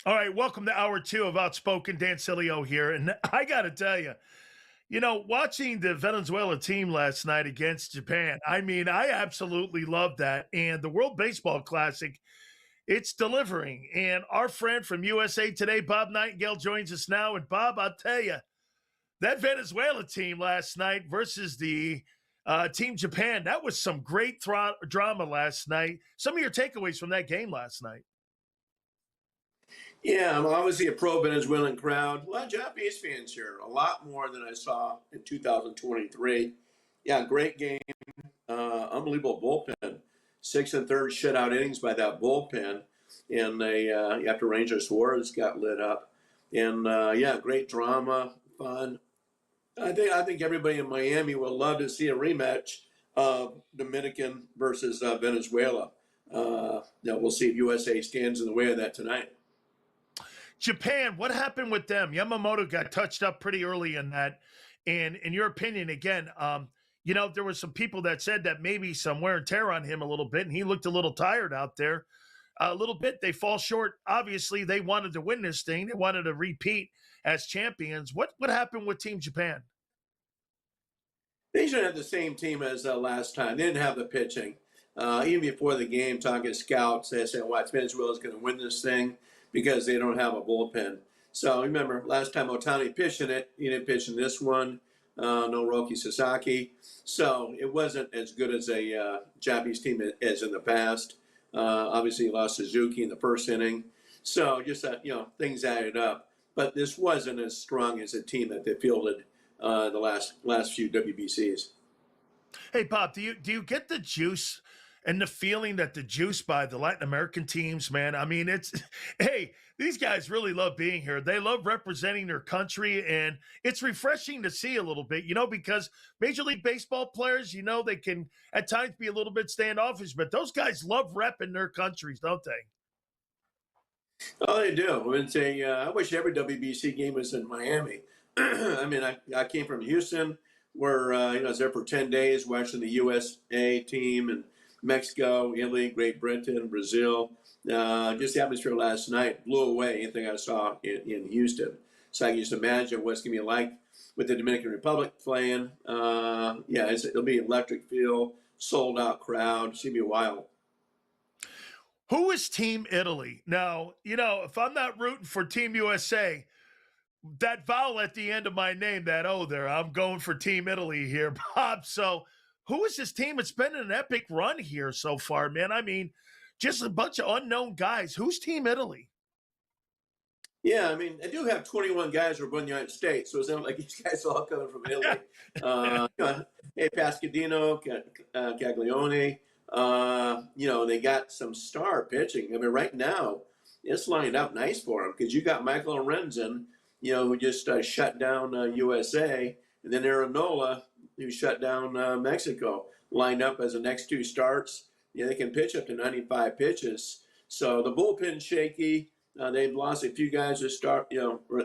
All right, welcome to hour two of Outspoken. Dan Sileo here. And I got to tell you, watching the Venezuela team last night against Japan, I absolutely loved that. And the World Baseball Classic, it's delivering. And our friend from USA Today, Bob Nightengale, joins us now. And Bob, I'll tell you, that Venezuela team last night versus the Team Japan, that was some great drama last night. Some of your takeaways from that game last night. Yeah, I'm obviously a pro-Venezuelan crowd. A lot of Japanese fans here, a lot more than I saw in 2023. Yeah, great game. Unbelievable bullpen. 6 1/3 shutout innings by that bullpen. And they after Ranger Suarez got lit up. And great drama, fun. I think everybody in Miami will love to see a rematch of Dominican versus Venezuela. We'll see if USA stands in the way of that tonight. Japan, what happened with them? Yamamoto got touched up pretty early in that. And in your opinion, again, there were some people that said that maybe some wear and tear on him a little bit, and he looked a little tired out there. A little bit. They fall short. Obviously, they wanted to win this thing. They wanted to repeat as champions. What happened with Team Japan? They should have the same team as last time. They didn't have the pitching. Even before the game, talking to scouts, they said, "Well, Venezuela's going to win this thing because they don't have a bullpen." So remember, last time Otani pitched in it, he didn't pitch in this one. No Roki Sasaki. So it wasn't as good as a Japanese team as in the past. Obviously, he lost Suzuki in the first inning. So just that, things added up. But this wasn't as strong as a team that they fielded the last few WBCs. Hey, Bob, do you get the juice and the feeling that the juice by the Latin American teams, man? Hey, these guys really love being here. They love representing their country, and it's refreshing to see a little bit, because Major League Baseball players, they can at times be a little bit standoffish, but those guys love repping their countries, don't they? Oh, they do. I wish every WBC game was in Miami. I came from Houston, where I was there for 10 days watching the USA team and Mexico, Italy, Great Britain, Brazil. Just the atmosphere last night blew away anything I saw in Houston. So I can just imagine what's going to be like with the Dominican Republic playing. It'll be electric feel, sold out crowd. It's going to be wild. Who is Team Italy? Now, if I'm not rooting for Team USA, that vowel at the end of my name, that O there, I'm going for Team Italy here, Bob. So who is this team? It's been an epic run here so far, man. Just a bunch of unknown guys. Who's Team Italy? Yeah, I do have 21 guys who are born in the United States, so it's not like these guys are all coming from Italy. Hey, Pascadino, Caglione, they got some star pitching. Right now, it's lined up nice for them because you got Michael Lorenzen, who just shut down USA, and then Aaronola, who shut down Mexico, lined up as the next two starts. They can pitch up to 95 pitches. So the bullpen's shaky. They've lost a few guys who start,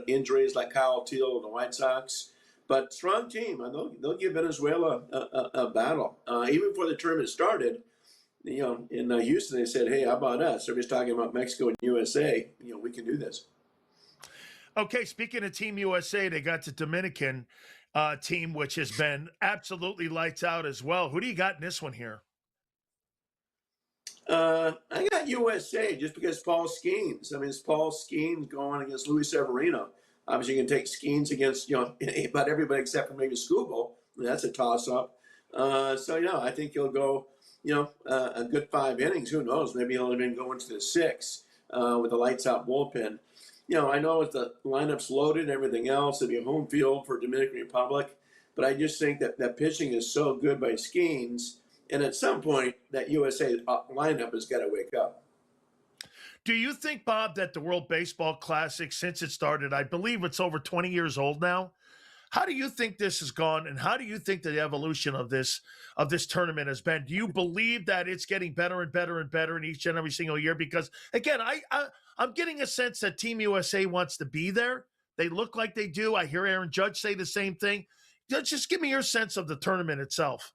injuries like Kyle Teal of the White Sox. But strong team. They'll give Venezuela a battle. Even before the tournament started, in Houston, they said, "Hey, how about us?" Everybody's talking about Mexico and USA. We can do this. Okay, speaking of Team USA, they got the Dominican team, which has been absolutely lights out as well. Who do you got in this one here? I got USA just because Paul Skenes. It's Paul Skenes going against Luis Severino. Obviously, you can take Skenes against about everybody except for maybe Scooble. That's a toss-up. I think he'll go a good 5 innings. Who knows? Maybe he'll even go into the 6 with a lights-out bullpen. I know if the lineup's loaded and everything else, it'll be a home field for Dominican Republic. But I just think that pitching is so good by Skenes. And at some point, that USA lineup has got to wake up. Do you think, Bob, that the World Baseball Classic, since it started, I believe it's over 20 years old now, how do you think this has gone, and how do you think the evolution of this tournament has been? Do you believe that it's getting better and better and better in each and every single year? Because, again, I'm getting a sense that Team USA wants to be there. They look like they do. I hear Aaron Judge say the same thing. Just give me your sense of the tournament itself.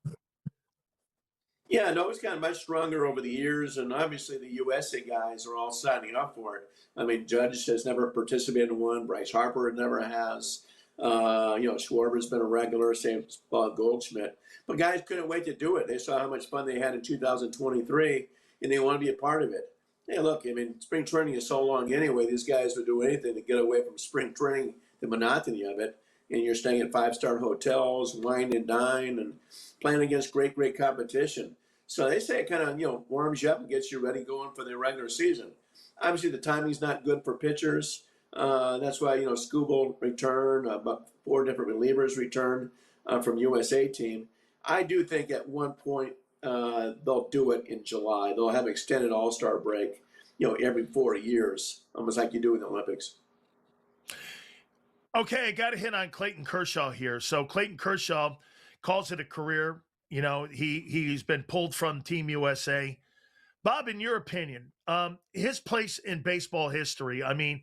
Yeah, no, it's gotten much stronger over the years, and obviously the USA guys are all signing up for it. I mean, Judge has never participated in one. Bryce Harper never has. Schwarber's been a regular, same as Goldschmidt. But guys couldn't wait to do it. They saw how much fun they had in 2023, and they want to be a part of it. Hey, look, I mean, spring training is so long anyway. These guys would do anything to get away from spring training, the monotony of it. And you're staying at five-star hotels, wine and dine, and playing against great, great competition. So they say it kind of, warms you up and gets you ready going for the regular season. Obviously, the timing's not good for pitchers. That's why, Skubal returned, about 4 different relievers returned from USA team. I do think at one point they'll do it in July. They'll have extended All-Star break, every 4 years, almost like you do in the Olympics. Okay, I got to hit on Clayton Kershaw here. So Clayton Kershaw calls it a career. He's been pulled from Team USA. Bob, in your opinion, his place in baseball history. I mean,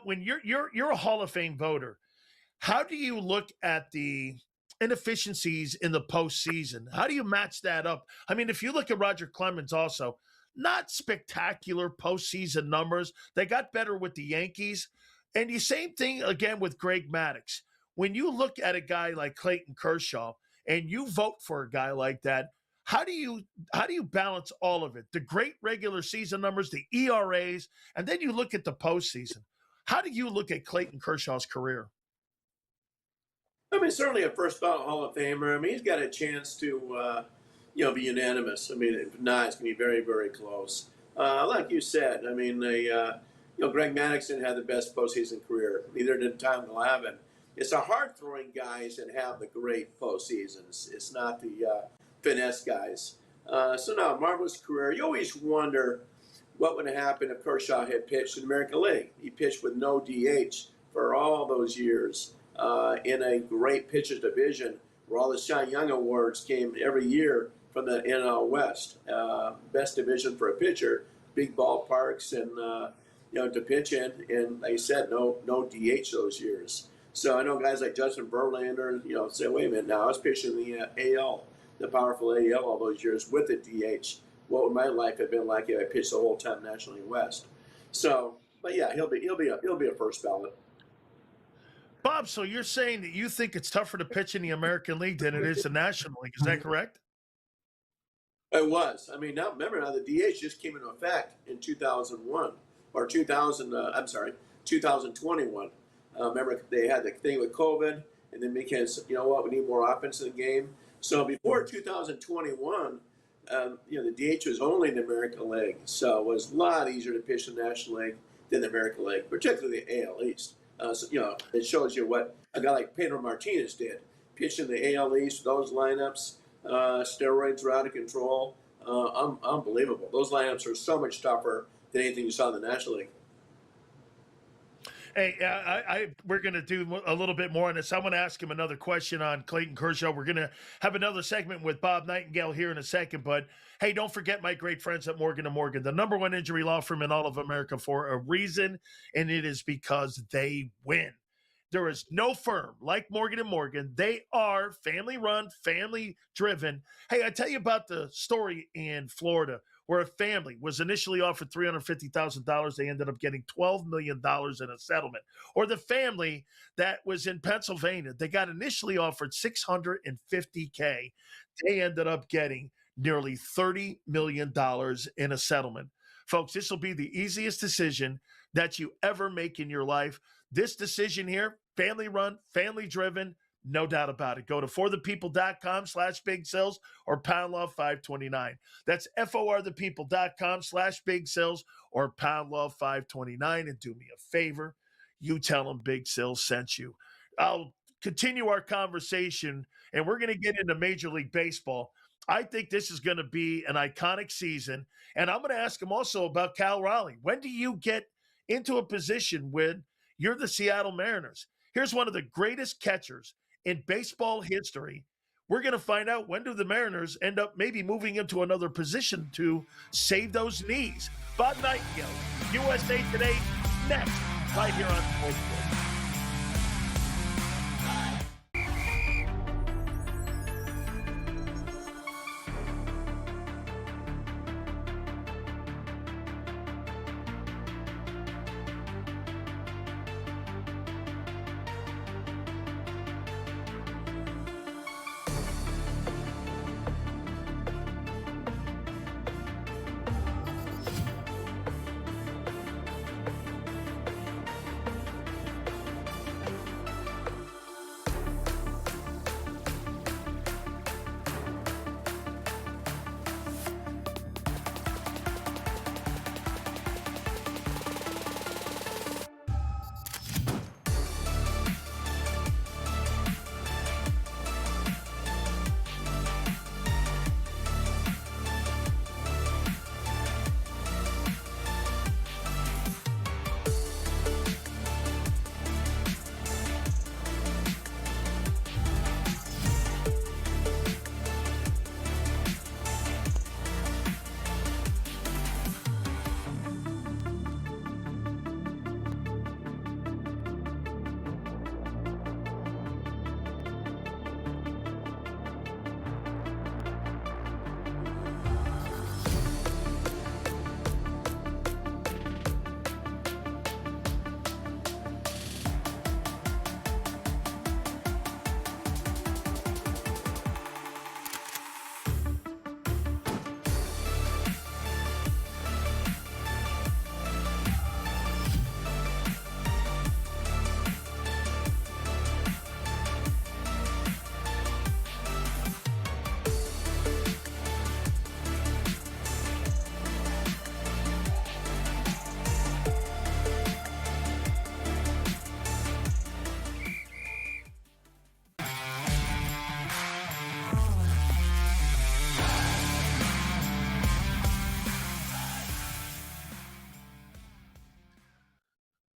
when you're a Hall of Fame voter, how do you look at the inefficiencies in the postseason? How do you match that up? I mean, if you look at Roger Clemens, also not spectacular postseason numbers. They got better with the Yankees. And the same thing again with Greg Maddux. When you look at a guy like Clayton Kershaw and you vote for a guy like that, how do you balance all of it? The great regular season numbers, the ERAs, and then you look at the postseason. How do you look at Clayton Kershaw's career? I mean, certainly a first ballot Hall of Famer. I mean, he's got a chance to, be unanimous. I mean, if not, it's going to be very, very close. Like you said, I mean, Greg Maddux didn't have the best postseason career. Neither did Tom Glavine. It's the hard-throwing guys that have the great postseasons. It's not the finesse guys. So no, marvelous career. You always wonder what would happen if Kershaw had pitched in the American League. He pitched with no DH for all those years in a great pitchers division where all the Cy Young awards came every year from the NL West. Best division for a pitcher, big ballparks, and to pitch in, and like I said, no DH those years. So I know guys like Justin Verlander, say, wait a minute, now I was pitching the AL, the powerful AL all those years with the DH. What would my life have been like if I pitched the whole time National League West? So, but yeah, he'll be a first ballot. Bob, so you're saying that you think it's tougher to pitch in the American League than it is the National League? Is that correct? It was. I mean, now remember, the DH just came into effect in 2001 or 2021. Remember, they had the thing with COVID, and then because we need more offense in the game. So before 2021, the DH was only in the American League, so it was a lot easier to pitch in the National League than the American League, particularly the AL East. It shows you what a guy like Pedro Martinez did, pitching the AL East, those lineups. Steroids are out of control. Unbelievable. Those lineups are so much tougher than anything you saw in the National League. Hey, we're going to do a little bit more on this. I want to ask him another question on Clayton Kershaw. We're going to have another segment with Bob Nightengale here in a second. But, hey, don't forget my great friends at Morgan & Morgan, the #1 injury law firm in all of America for a reason, and it is because they win. There is no firm like Morgan & Morgan. They are family-run, family-driven. Hey, I tell you about the story in Florida where a family was initially offered $350,000. They ended up getting $12 million in a settlement. Or the family that was in Pennsylvania, they got initially offered $650K. They ended up getting nearly $30 million in a settlement. Folks, this will be the easiest decision that you ever make in your life. This decision here, family run, family driven, no doubt about it. Go to forthepeople.com/big sales or pound law 529. That's forthepeople.com/big sales or pound law 529. And do me a favor, you tell them Big Sales sent you. I'll continue our conversation, and we're going to get into Major League Baseball. I think this is going to be an iconic season. And I'm going to ask him also about Cal Raleigh. When do you get into a position when you're the Seattle Mariners? Here's one of the greatest catchers in baseball history. We're going to find out, when do the Mariners end up maybe moving into another position to save those knees. Bob Nightengale, USA Today, next, right here on SportsGrid.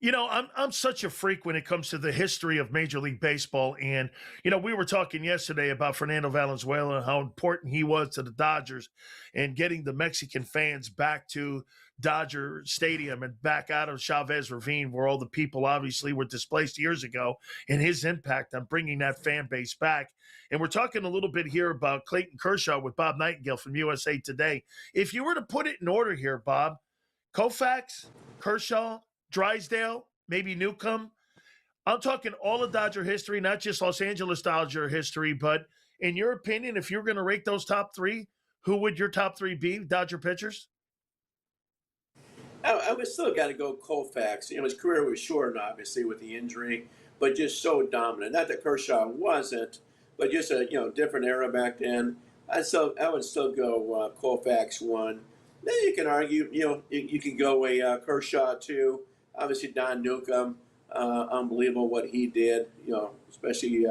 I'm such a freak when it comes to the history of Major League Baseball. And, we were talking yesterday about Fernando Valenzuela and how important he was to the Dodgers and getting the Mexican fans back to Dodger Stadium and back out of Chavez Ravine, where all the people obviously were displaced years ago, and his impact on bringing that fan base back. And we're talking a little bit here about Clayton Kershaw with Bob Nightengale from USA Today. If you were to put it in order here, Bob, Koufax, Kershaw, Drysdale, maybe Newcomb. I'm talking all of Dodger history, not just Los Angeles Dodger history, but in your opinion, if you're going to rate those top three, who would your top three be, Dodger pitchers? I would still got to go Koufax. His career was short, obviously, with the injury, but just so dominant. Not that Kershaw wasn't, but just a different era back then. I would still go Koufax one. Then you can argue, you can go a Kershaw two. Obviously, Don Newcomb, unbelievable what he did, especially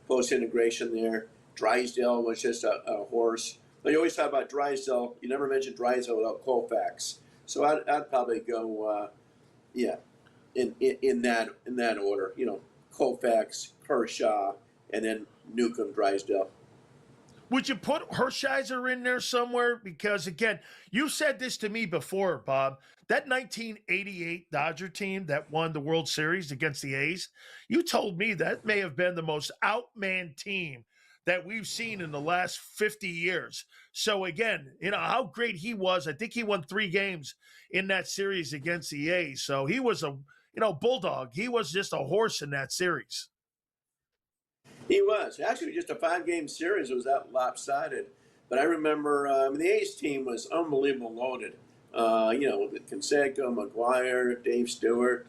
post-integration there. Drysdale was just a horse. But you always talk about Drysdale. You never mention Drysdale without Koufax. So I'd probably go, in that order. Koufax, Kershaw, and then Newcomb, Drysdale. Would you put Hershiser in there somewhere? Because, again, you said this to me before, Bob. That 1988 Dodger team that won the World Series against the A's, you told me that may have been the most outmanned team that we've seen in the last 50 years. So, again, how great he was. I think he won 3 games in that series against the A's. So he was a, bulldog. He was just a horse in that series. He was. Actually, just a 5-game series. It was that lopsided. But I remember the A's team was unbelievable loaded. With Canseco, McGuire, Dave Stewart,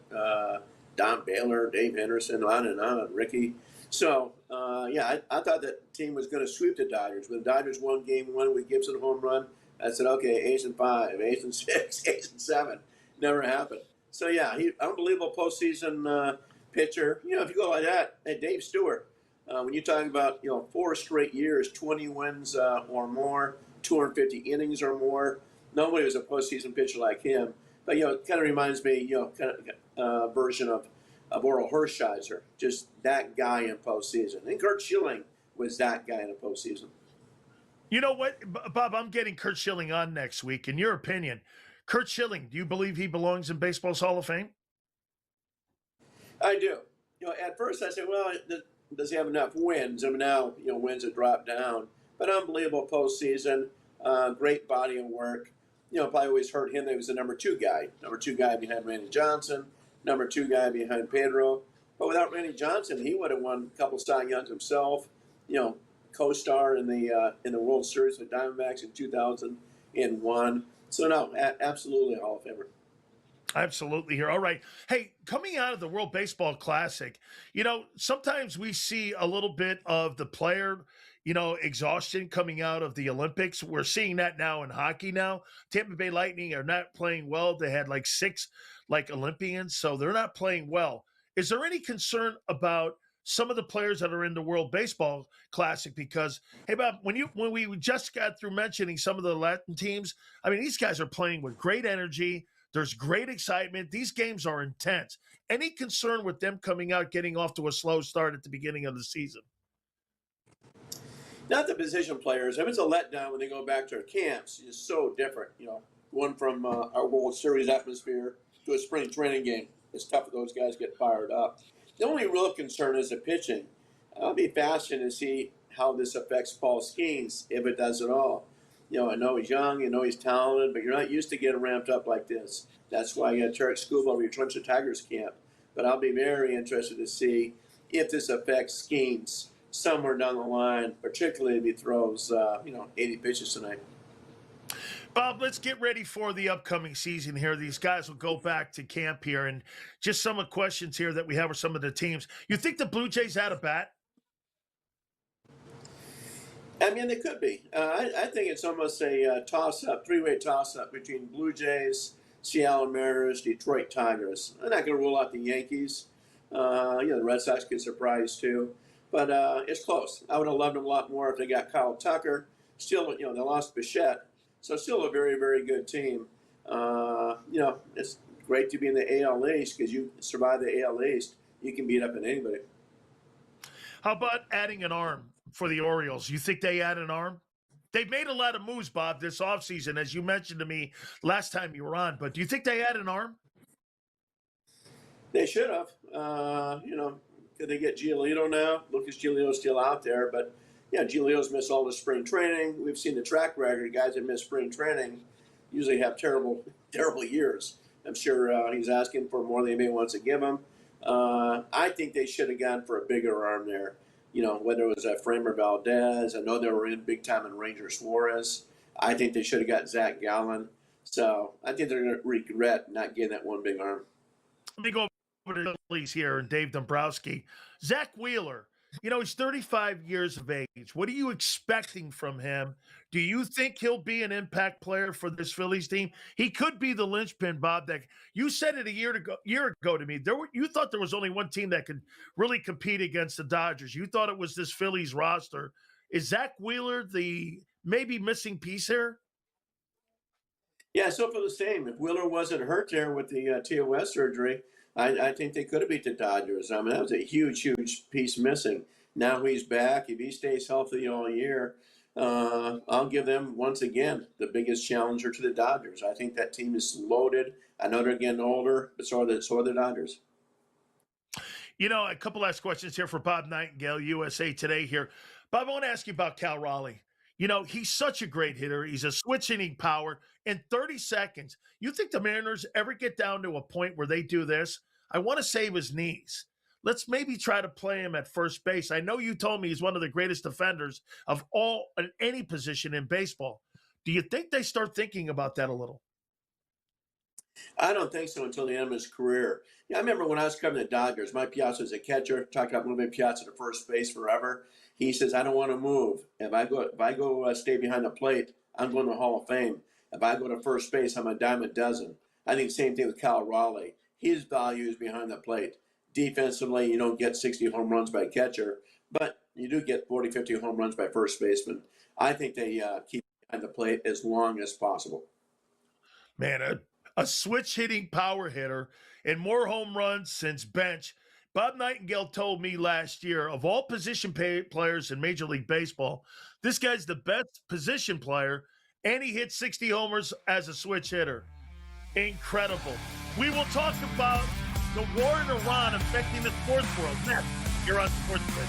Don Baylor, Dave Henderson, on, Ricky. So, I thought that team was going to sweep the Dodgers. When the Dodgers won Game 1 with Gibson home run, I said, okay, A's in 5, A's in 6, A's in 7. Never happened. So, he unbelievable postseason pitcher. If you go like that, hey, Dave Stewart. When you talk about 4 straight years, 20 wins or more, 250 innings or more, nobody was a postseason pitcher like him. But it kind of reminds me, version of Oral Hershiser, just that guy in postseason. And Curt Schilling was that guy in a postseason. You know what, Bob? I'm getting Curt Schilling on next week. In your opinion, Curt Schilling, do you believe he belongs in baseball's Hall of Fame? I do. At first I said, well, does he have enough wins? I mean, now, wins have dropped down. But unbelievable postseason, great body of work. Probably always heard him that he was the number 2 guy behind Randy Johnson, number 2 guy behind Pedro. But without Randy Johnson, he would have won a couple Cy Youngs himself. Co-star in the World Series with Diamondbacks in 2001. So no, absolutely a Hall of Famer. Absolutely here. All right. Hey, coming out of the World Baseball Classic, sometimes we see a little bit of the player, exhaustion coming out of the Olympics. We're seeing that now in hockey now. Tampa Bay Lightning are not playing well. They had 6 Olympians, so they're not playing well. Is there any concern about some of the players that are in the World Baseball Classic? Because, hey, Bob, when we just got through mentioning some of the Latin teams, I mean, these guys are playing with great energy. There's great excitement. These games are intense. Any concern with them coming out, getting off to a slow start at the beginning of the season? Not the position players. I mean, it's a letdown when they go back to their camps. It's so different, One from our World Series atmosphere to a spring training game. It's tough for those guys to get fired up. The only real concern is the pitching. I'll be fascinated to see how this affects Paul Skenes, if it does at all. I know he's young, he's talented, but you're not used to getting ramped up like this. That's why you got Tarek Skubal returns to Tigers camp. But I'll be very interested to see if this affects Skenes somewhere down the line, particularly if he throws, 80 pitches tonight. Bob, let's get ready for the upcoming season here. These guys will go back to camp here, and just some of the questions here that we have with some of the teams. You think the Blue Jays had a bat? I mean, they could be. I think it's almost a toss-up, 3-way toss-up between Blue Jays, Seattle Mariners, Detroit Tigers. I'm not going to rule out the Yankees. The Red Sox get surprised too. But it's close. I would have loved them a lot more if they got Kyle Tucker. Still, they lost Bichette. So still a very, very good team. It's great to be in the AL East because you survive the AL East, you can beat up on anybody. How about adding an arm for the Orioles? You think they add an arm? They've made a lot of moves, Bob, this offseason, as you mentioned to me last time you were on. But do you think they add an arm? They should have. Could they get Giolito now? Lucas Giolito's still out there, but yeah, Giolito's missed all the spring training. We've seen the track record. Guys that miss spring training usually have terrible years. I'm sure he's asking for more than anybody wants to give him. I think they should have gone for a bigger arm there. Whether it was Framer Valdez, I know they were in big time in Ranger Suarez. I think they should have got Zach Gallen. So I think they're going to regret not getting that one big arm. Let me go over to the Phillies here and Dave Dombrowski. Zack Wheeler, he's 35 years of age. What are you expecting from him? Do you think he'll be an impact player for this Phillies team? He could be the linchpin, Bob. That you said it a year ago to me. You thought there was only one team that could really compete against the Dodgers. You thought it was this Phillies roster. Is Zack Wheeler the maybe missing piece here? Yeah, so for the same. If Wheeler wasn't hurt there with the TOS surgery, I think they could have beat the Dodgers. I mean, that was a huge piece missing. Now he's back. If he stays healthy all year, I'll give them, once again, the biggest challenger to the Dodgers. I think that team is loaded. I know they're getting older, but so are the Dodgers. A couple last questions here for Bob Nightengale, USA Today here. Bob, I want to ask you about Cal Raleigh. He's such a great hitter. He's a switch hitting power. In 30 seconds, you think the Mariners ever get down to a point where they do this? I want to save his knees. Let's maybe try to play him at first base. I know you told me he's one of the greatest defenders of any position in baseball. Do you think they start thinking about that a little? I don't think so until the end of his career. Yeah, I remember when I was covering the Dodgers, Mike Piazza was a catcher, talked about moving Piazza to first base forever. He says, I don't want to move. If I go stay behind the plate, I'm going to the Hall of Fame. If I go to first base, I'm a dime a dozen. I think same thing with Cal Raleigh. His value is behind the plate. Defensively, you don't get 60 home runs by catcher, but you do get 40, 50 home runs by first baseman. I think they keep behind the plate as long as possible. Man, a switch hitting power hitter and more home runs since bench. Bob Nightengale told me last year, of all position players in Major League Baseball, this guy's the best position player, and he hit 60 homers as a switch hitter. Incredible. We will talk about the war in Iran affecting the sports world next here on SportsGrid.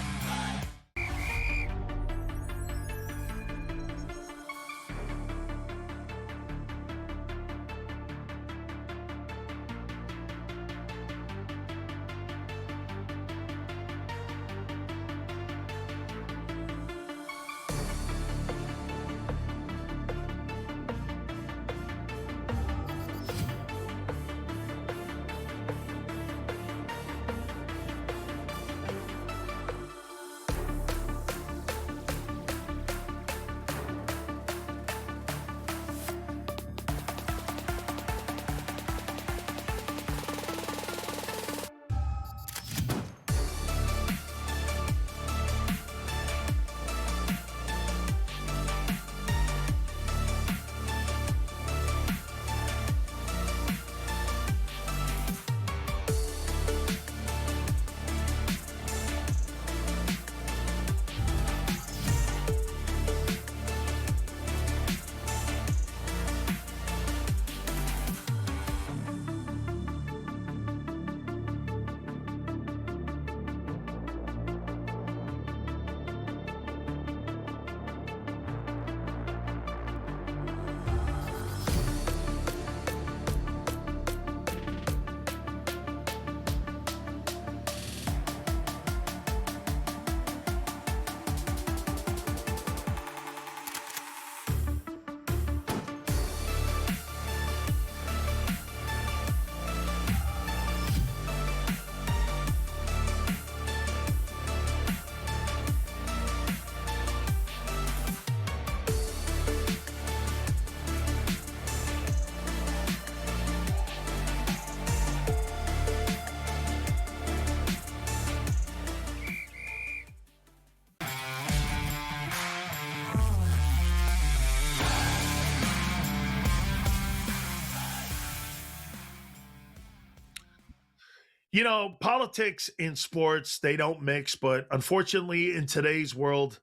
You know, politics in sports, they don't mix, but unfortunately, in today's world,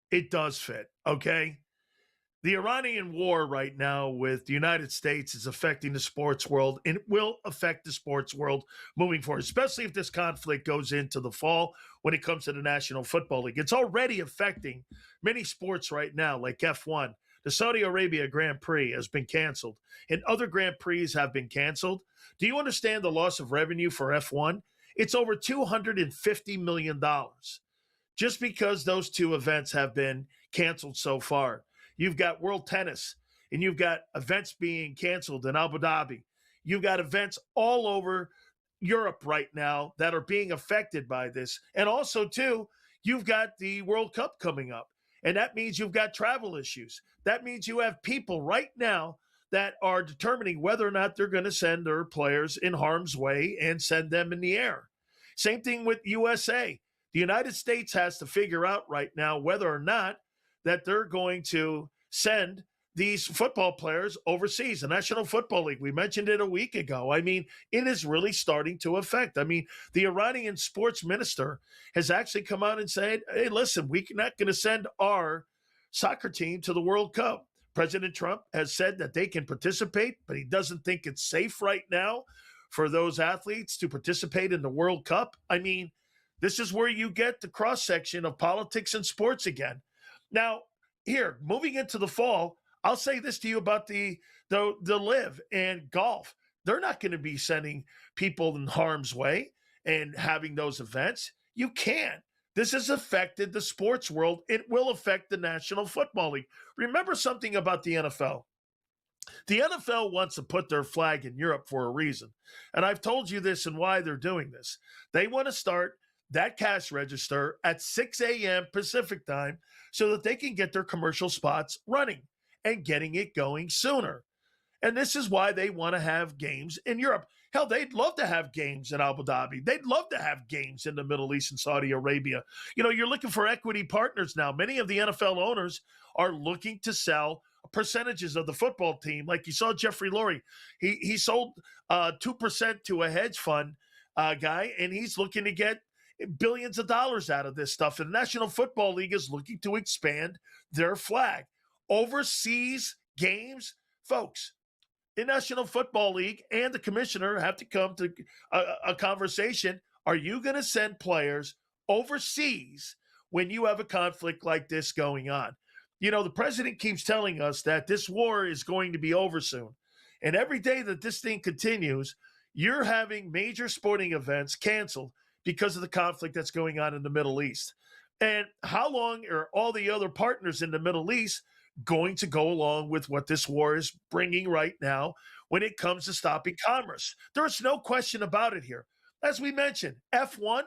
it does fit. Okay. The Iranian war right now with the United States is affecting the sports world, and it will affect the sports world moving forward, especially if this conflict goes into the fall when it comes to the National Football League. It's already affecting many sports right now, like F1. The Saudi Arabia Grand Prix has been canceled, and other Grand Prix have been canceled. Do you understand the loss of revenue for F1? It's over $250 million just because those two events have been canceled so far. You've got World Tennis, and you've got events being canceled in Abu Dhabi. You've got events all over Europe right now that are being affected by this. And also, too, you've got the World Cup coming up, and that means you've got travel issues. That means you have people right now that are determining whether or not they're going to send their players in harm's way and send them in the air. Same thing with USA. The United States has to figure out right now whether or not that they're going to send these football players overseas. The National Football League, we mentioned it a week ago. I mean, it is really starting to affect. I mean, the Iranian sports minister has actually come out and said, hey, listen, we're not going to send our soccer team to the World Cup. President Trump has said that they can participate, but he doesn't think it's safe right now for those athletes to participate in the World Cup. I mean, this is where you get the cross section of politics and sports again. Now, here, moving into the fall, I'll say this to you about the live and golf. They're not going to be sending people in harm's way and having those events. You can't. This has affected the sports world. It will affect the National Football League. Remember something about the NFL. The NFL wants to put their flag in Europe for a reason. And I've told you this and why they're doing this. They want to start that cash register at 6 a.m. Pacific time so that they can get their commercial spots running and getting it going sooner. And this is why they want to have games in Europe. Hell, they'd love to have games in Abu Dhabi. They'd love to have games in the Middle East and Saudi Arabia. You know, you're looking for equity partners now. Many of the NFL owners are looking to sell percentages of the football team. Like you saw Jeffrey Lurie. He sold 2% to a hedge fund guy, and he's looking to get billions of dollars out of this stuff. And the National Football League is looking to expand their flag. Overseas games, folks, the National Football League and the commissioner have to come to a conversation. Are you going to send players overseas when you have a conflict like this going on? You know, the president keeps telling us that this war is going to be over soon. And every day that this thing continues, you're having major sporting events canceled because of the conflict that's going on in the Middle East. And how long are all the other partners in the Middle East going to go along with what this war is bringing right now when it comes to stopping commerce? There's no question about it here. As we mentioned, F1,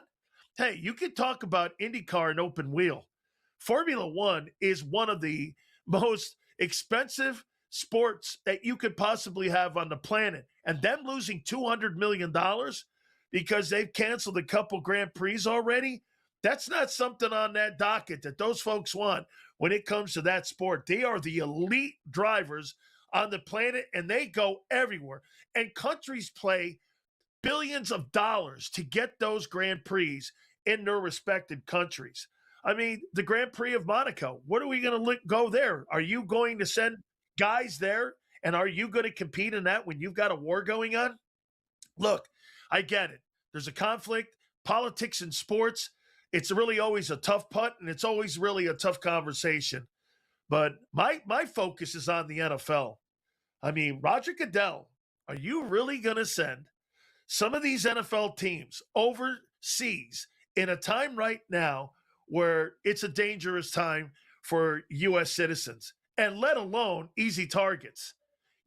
hey, you can talk about IndyCar and open wheel. Formula One is one of the most expensive sports that you could possibly have on the planet. And them losing $200 million because they've canceled a couple Grand Prix already, that's not something on that docket that those folks want when it comes to that sport. They are the elite drivers on the planet, and they go everywhere. And countries play billions of dollars to get those Grand Prix in their respected countries. I mean, the Grand Prix of Monaco, what are we going to go there? Are you going to send guys there? And are you going to compete in that when you've got a war going on? Look, I get it. There's a conflict, politics and sports. It's really always a tough putt, and it's always really a tough conversation. But my focus is on the NFL. I mean, Roger Goodell, are you really going to send some of these NFL teams overseas in a time right now where it's a dangerous time for U.S. citizens, and let alone easy targets?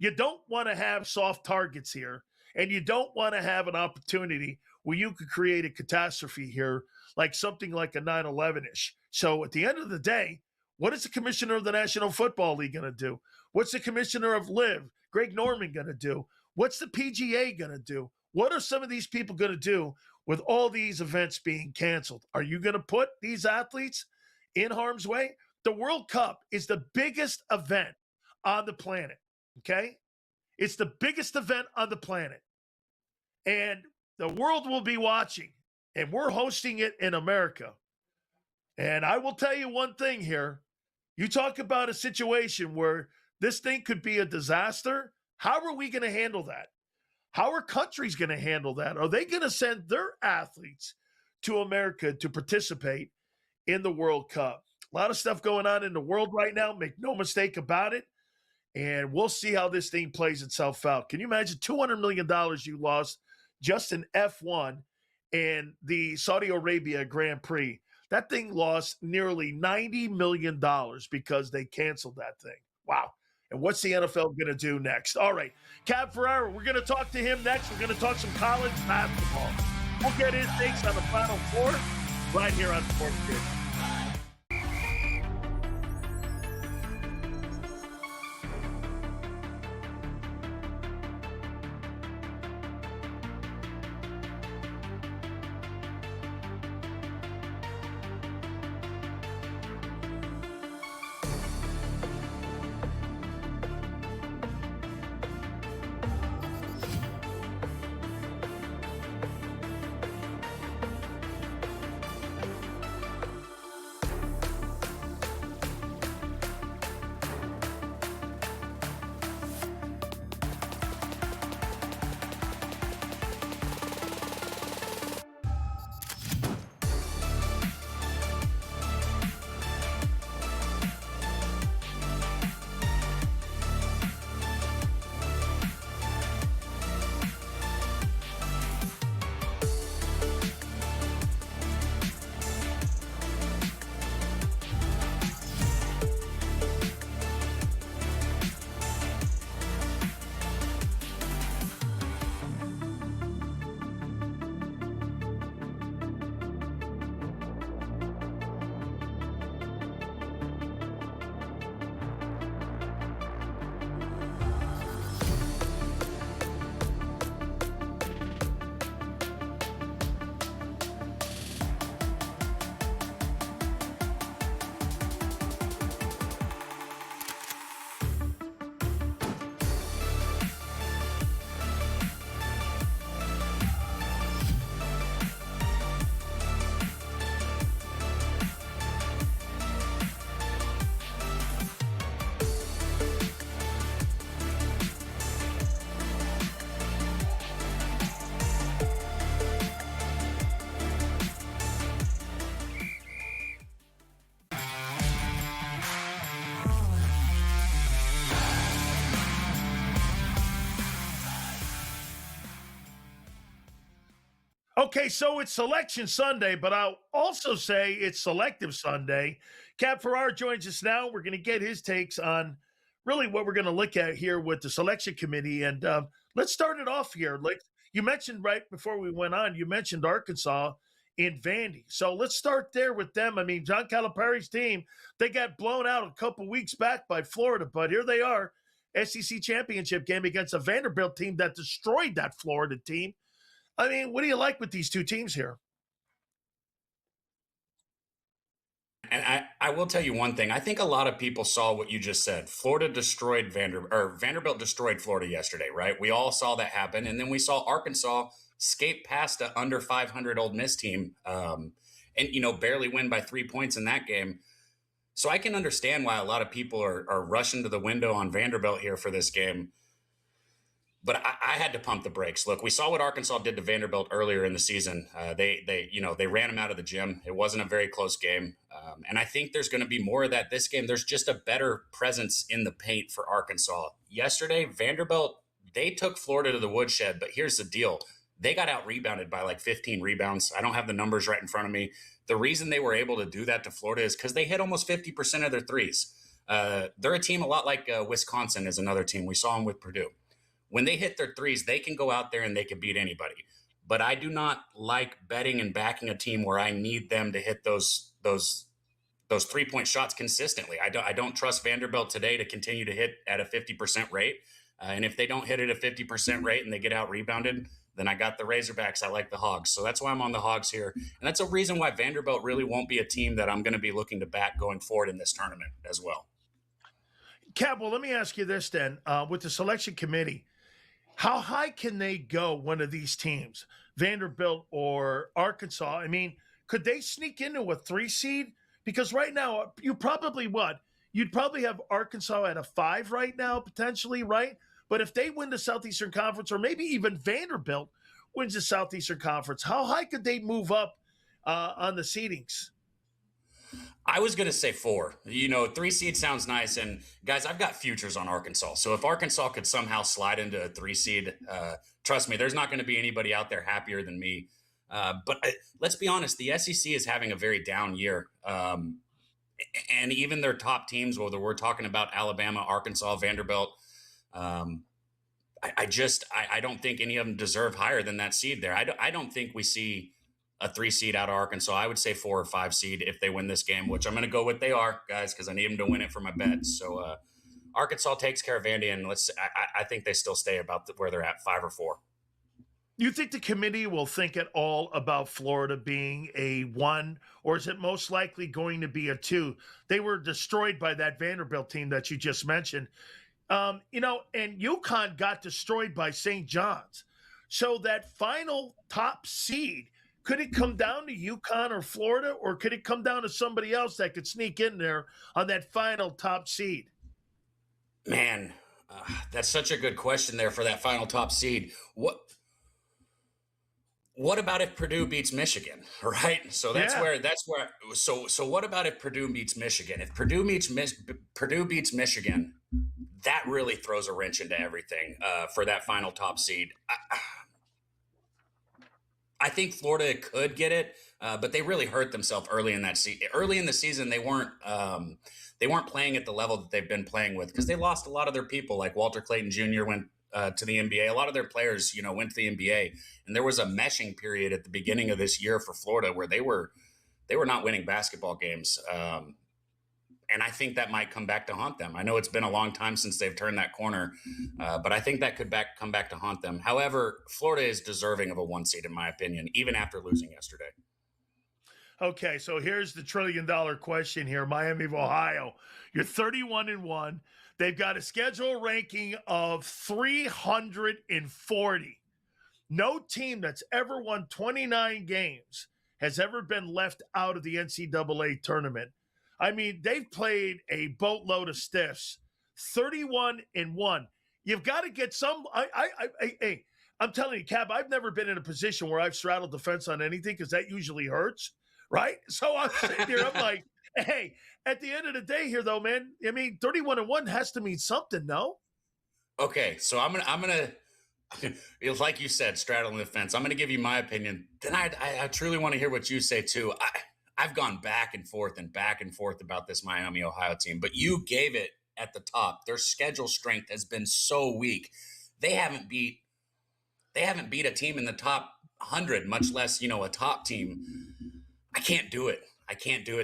You don't want to have soft targets here, and you don't want to have an opportunity where you could create a catastrophe here, like something like a 9/11-ish. So at the end of the day, what is the commissioner of the National Football League going to do? What's the commissioner of LIV, Greg Norman, going to do? What's the PGA going to do? What are some of these people going to do with all these events being canceled? Are you going to put these athletes in harm's way? The World Cup is the biggest event on the planet, okay? It's the biggest event on the planet. And the world will be watching, and we're hosting it in America. And I will tell you one thing here. You talk about a situation where this thing could be a disaster. How are we going to handle that? How are countries going to handle that? Are they going to send their athletes to America to participate in the World Cup? A lot of stuff going on in the world right now. Make no mistake about it. And we'll see how this thing plays itself out. Can you imagine $200 million you lost just in F1 and the Saudi Arabia Grand Prix? That thing lost nearly $90 million because they canceled that thing. Wow. And what's the NFL going to do next? All right. Kat Ferrara, we're going to talk to him next. We're going to talk some college basketball. We'll get his takes on the Final Four right here on SportsGrid. Okay, so it's Selection Sunday, but I'll also say it's Selective Sunday. Kat Ferrara joins us now. We're going to get his takes on really what we're going to look at here with the selection committee. And let's start it off here. Like you mentioned right before we went on, you mentioned Arkansas in Vandy. So let's start there with them. I mean, John Calipari's team, they got blown out a couple weeks back by Florida, but here they are, SEC championship game against a Vanderbilt team that destroyed that Florida team. I mean, what do you like with these two teams here? And I will tell you one thing. I think a lot of people saw what you just said. Vanderbilt destroyed Florida yesterday, right? We all saw that happen. And then we saw Arkansas skate past an under 500 Ole Miss team and, barely win by 3 points in that game. So I can understand why a lot of people are rushing to the window on Vanderbilt here for this game. But I had to pump the brakes. Look, we saw what Arkansas did to Vanderbilt earlier in the season. They ran them out of the gym. It wasn't a very close game. And I think there's going to be more of that this game. There's just a better presence in the paint for Arkansas. Yesterday, Vanderbilt, they took Florida to the woodshed. But here's the deal. They got out-rebounded by like 15 rebounds. I don't have the numbers right in front of me. The reason they were able to do that to Florida is because they hit almost 50% of their threes. They're a team a lot like Wisconsin is another team. We saw them with Purdue. When they hit their threes, they can go out there and they can beat anybody. But I do not like betting and backing a team where I need them to hit those 3-point shots consistently. I don't trust Vanderbilt today to continue to hit at a 50% rate. And if they don't hit it at a 50% rate and they get out rebounded, then I got the Razorbacks. I like the Hogs. So that's why I'm on the Hogs here. And that's a reason why Vanderbilt really won't be a team that I'm going to be looking to back going forward in this tournament as well. Kat, well, let me ask you this then. With the selection committee, How high can they go, one of these teams, Vanderbilt or Arkansas? I mean, could they sneak into a 3 seed? Because right now, you probably what? You'd probably have Arkansas at a 5 right now, potentially, right? But if they win the Southeastern Conference, or maybe even Vanderbilt wins the Southeastern Conference, how high could they move up on the seedings? I was going to say 4. 3 seed sounds nice. And guys, I've got futures on Arkansas. So if Arkansas could somehow slide into a 3 seed, trust me, there's not going to be anybody out there happier than me. But let's be honest, the SEC is having a very down year. And even their top teams, whether we're talking about Alabama, Arkansas, Vanderbilt, I don't think any of them deserve higher than that seed there. I don't think we see a 3 seed out of Arkansas. I would say 4 or 5 seed if they win this game, which I'm going to go with they are, guys, because I need them to win it for my bets. So Arkansas takes care of Vandy, and I think they still stay about where they're at, 5 or 4. You think the committee will think at all about Florida being a 1, or is it most likely going to be a 2? They were destroyed by that Vanderbilt team that you just mentioned. And UConn got destroyed by St. John's. So that final top seed, could it come down to UConn or Florida, or could it come down to somebody else that could sneak in there on that final top seed? Man, that's such a good question there for that final top seed. What about if Purdue beats Michigan, right? So that's where. So what about if Purdue beats Michigan? If Purdue beats Michigan, that really throws a wrench into everything for that final top seed. I think Florida could get it, but they really hurt themselves early in that season. Early in the season, they weren't playing at the level that they've been playing with, because they lost a lot of their people. Like Walter Clayton Jr. went to the NBA. A lot of their players, went to the NBA, and there was a meshing period at the beginning of this year for Florida where they were not winning basketball games. And I think that might come back to haunt them. I know it's been a long time since they've turned that corner, but I think that could come back to haunt them. However, Florida is deserving of a 1 seed, in my opinion, even after losing yesterday. Okay, so here's the $1 trillion question here. Miami of Ohio, you're 31-1. They've got a schedule ranking of 340. No team that's ever won 29 games has ever been left out of the NCAA tournament. I mean, they've played a boatload of stiffs, 31-1. You've got to get some. I'm telling you, Cab, I've never been in a position where I've straddled the fence on anything, because that usually hurts, right? So I'm sitting here, I'm like, hey, at the end of the day here, though, man, I mean, 31-1 has to mean something, no? Okay, so I'm gonna, like you said, straddling the fence. I'm gonna give you my opinion. Then I truly want to hear what you say too. I've gone back and forth about this Miami, Ohio team, but you gave it at the top. Their schedule strength has been so weak. They haven't beat a team in the top 100, much less, a top team. I can't do it.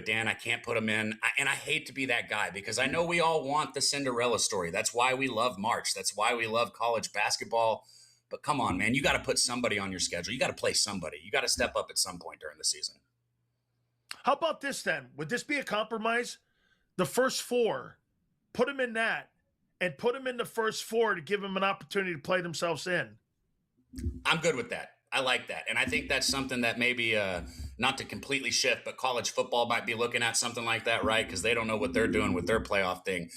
Dan. I can't put them in. And I hate to be that guy, because I know we all want the Cinderella story. That's why we love March. That's why we love college basketball. But come on, man, you got to put somebody on your schedule. You got to play somebody. You got to step up at some point during the season. How about this then? Would this be a compromise? The first 4, put them in that, and put them in the first 4 to give them an opportunity to play themselves in. I'm good with that. I like that. And I think that's something that maybe, not to completely shift, but college football might be looking at something like that, right? Because they don't know what they're doing with their playoff thing.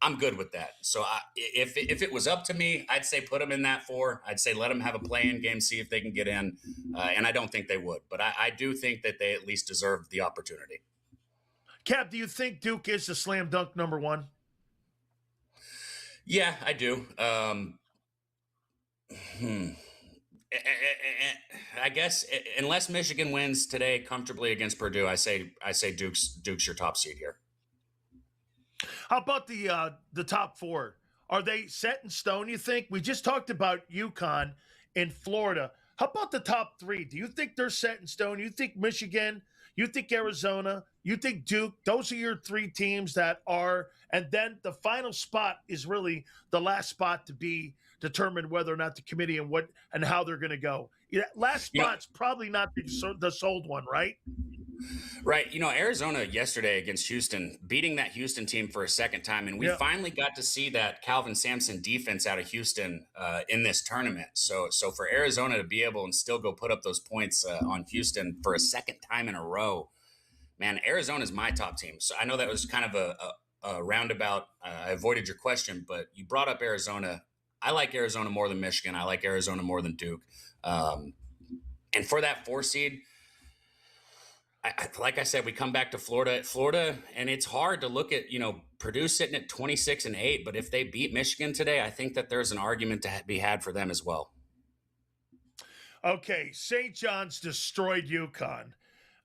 I'm good with that. So if it was up to me, I'd say put them in that 4. I'd say let them have a play-in game, see if they can get in. And I don't think they would. But I do think that they at least deserve the opportunity. Cap, do you think Duke is the slam dunk number 1? Yeah, I do. I guess unless Michigan wins today comfortably against Purdue, I say Duke's your top seed here. How about the top 4? Are they set in stone, you think? We just talked about UConn and Florida. How about the top 3? Do you think they're set in stone? You think Michigan? You think Arizona? You think Duke? Those are your 3 teams that are, and then the final spot is really the last spot to be determined whether or not the committee and how they're going to go. Last spot's probably not the sold one, right? Right. Arizona yesterday against Houston, beating that Houston team for a second time. And we finally got to see that Calvin Sampson defense out of Houston in this tournament. So for Arizona to be able and still go put up those points on Houston for a second time in a row, man, Arizona is my top team. So I know that was kind of a roundabout. I avoided your question, but you brought up Arizona. I like Arizona more than Michigan. I like Arizona more than Duke. And for that 4 seed, like I said, we come back to Florida, and it's hard to look at, Purdue sitting at 26-8, but if they beat Michigan today, I think that there's an argument to be had for them as well. Okay, St. John's destroyed UConn.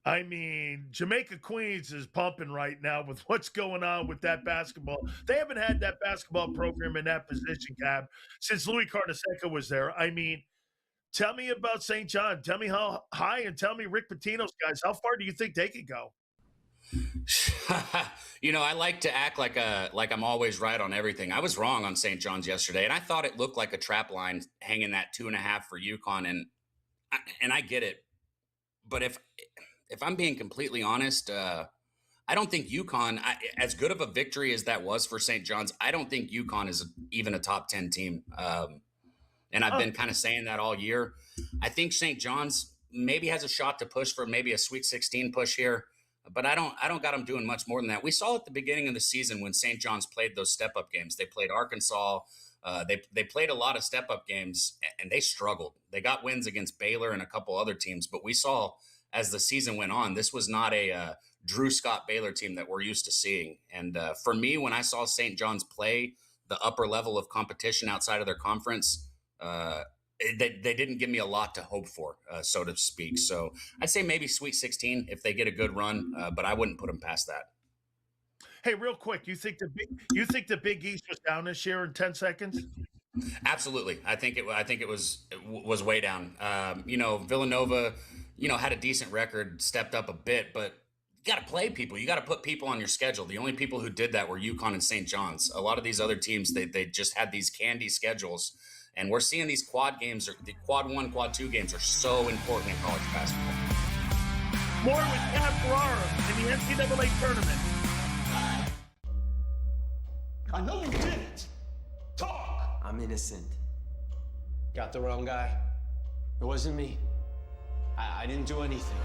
I mean, Jamaica Queens is pumping right now with what's going on with that basketball. They haven't had that basketball program in that position, Cab, since Louis Carnesecca was there. I mean, tell me about St. John. Tell me how high, and tell me Rick Pitino's guys. How far do you think they could go? I like to act like I'm always right on everything. I was wrong on St. John's yesterday, and I thought it looked like a trap line hanging that 2.5 for UConn, and I get it. But if I'm being completely honest, I don't think UConn, as good of a victory as that was for St. John's, I don't think UConn is even a top 10 team. And I've been kind of saying that all year. I think St. John's maybe has a shot to push for maybe a Sweet 16 push here, but I don't got them doing much more than that. We saw at the beginning of the season when St. John's played those step-up games. They played Arkansas. They played a lot of step-up games, and they struggled. They got wins against Baylor and a couple other teams, but we saw as the season went on, this was not a Drew Scott Baylor team that we're used to seeing. And for me, when I saw St. John's play the upper level of competition outside of their conference, they didn't give me a lot to hope for, so to speak. So I'd say maybe Sweet 16 if they get a good run, but I wouldn't put them past that. Hey, real quick, you think the Big East was down this year in 10 seconds? Absolutely. I think it was way down. Villanova, had a decent record, stepped up a bit, but you got to play people. You got to put people on your schedule. The only people who did that were UConn and St. John's. A lot of these other teams, they just had these candy schedules. And we're seeing these quad games, or the quad 1, quad 2 games are so important in college basketball. More with Kat Ferrara in the NCAA tournament. I know you didn't. Talk! I'm innocent. Got the wrong guy. It wasn't me. I didn't do anything.